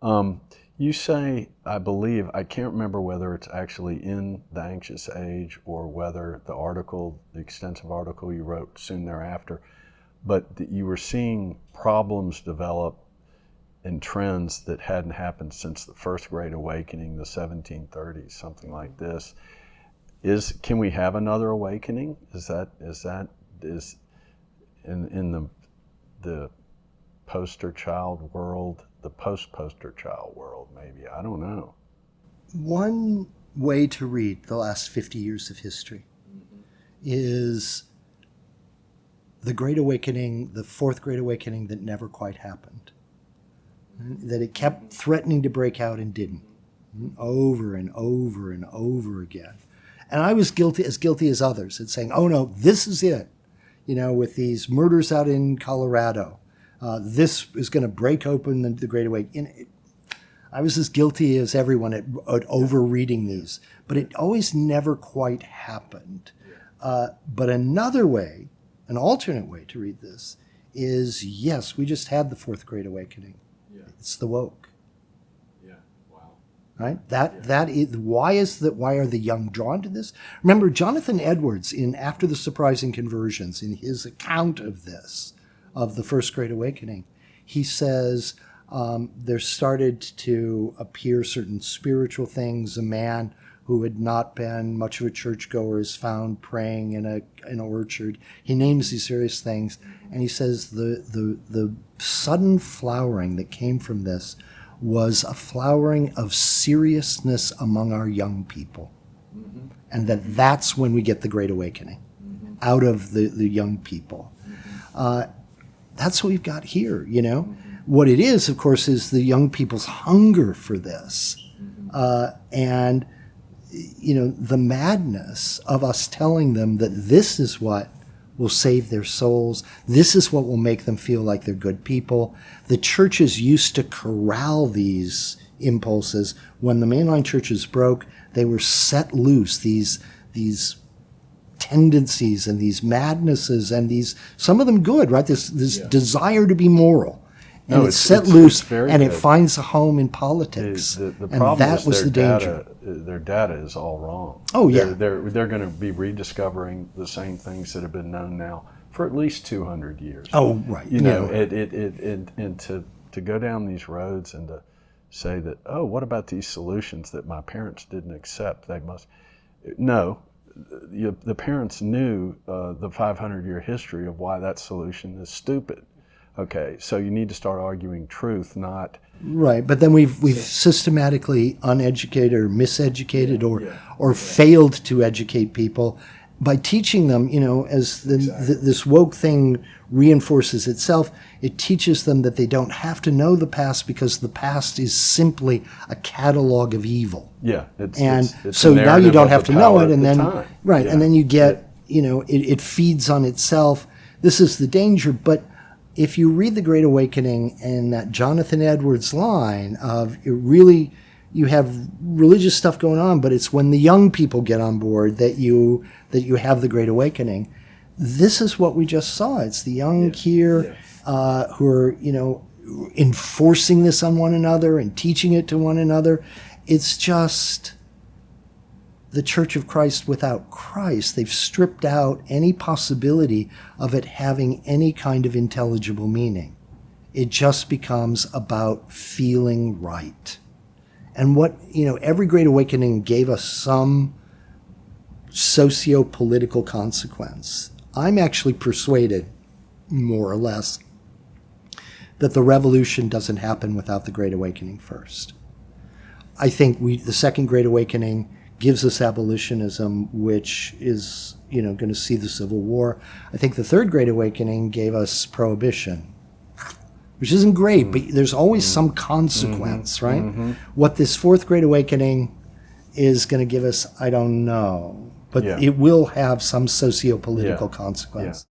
You say, I believe, I can't remember whether it's actually in The Anxious Age or whether the extensive article you wrote soon thereafter, but that you were seeing problems develop and trends that hadn't happened since the First Great Awakening, the 1730s, something like this. Can we have another awakening? Is in the poster child world, the post-poster child world, maybe? I don't know. One way to read the last 50 years of history is the Great Awakening, the Fourth Great Awakening that never quite happened. That it kept threatening to break out and didn't. Over and over and over again. And I was guilty as others at saying, oh no, this is it. With these murders out in Colorado, this is going to break open the Great Awakening. I was as guilty as everyone at over-reading these, but it always never quite happened. But another way, an alternate way to read this is, yes, we just had the Fourth Great Awakening. Yeah. It's the woke. Yeah, wow. Right? That is why are the young drawn to this? Remember, Jonathan Edwards, in After the Surprising Conversions, in his account of this, of the First Great Awakening, he says there started to appear certain spiritual things. A man who had not been much of a churchgoer is found praying in an orchard. He names these various things, and he says the sudden flowering that came from this was a flowering of seriousness among our young people, and that's when we get the Great Awakening, out of the young people. That's what we've got here, What it is, of course, is the young people's hunger for this, and the madness of us telling them that this is what will save their souls. This is what will make them feel like they're good people. The churches used to corral these impulses. When the mainline churches broke, they were set loose, these tendencies and these madnesses and these, some of them good, right? This desire to be moral. And it's set loose, and it finds a home in politics. The and problem that is was the danger. Their data is all wrong. Oh, yeah. They're going to be rediscovering the same things that have been known now for at least 200 years. Oh, right. And to go down these roads and to say that, oh, what about these solutions that my parents didn't accept? They must. No, the parents knew the 500-year history of why that solution is stupid. Okay, so you need to start arguing truth, not... Right, but then we've systematically uneducated or miseducated or failed to educate people by teaching them, as this woke thing reinforces itself, it teaches them that they don't have to know the past because the past is simply a catalog of evil. Yeah. So now you don't have to know it, and then... Right, yeah. And then you get, it feeds on itself. This is the danger, but... If you read The Great Awakening and that Jonathan Edwards line of you have religious stuff going on, but it's when the young people get on board that you have the Great Awakening. This is what we just saw. It's the young here who are enforcing this on one another and teaching it to one another. It's just the Church of Christ without Christ. They've stripped out any possibility of it having any kind of intelligible meaning. It just becomes about feeling right. And what, every Great Awakening gave us some socio-political consequence. I'm actually persuaded, more or less, that the revolution doesn't happen without the Great Awakening first. I think the Second Great Awakening gives us abolitionism, which is, going to see the Civil War. I think the Third Great Awakening gave us prohibition, which isn't great, but there's always some consequence, right? What this Fourth Great Awakening is going to give us, I don't know, but it will have some socio-political consequence.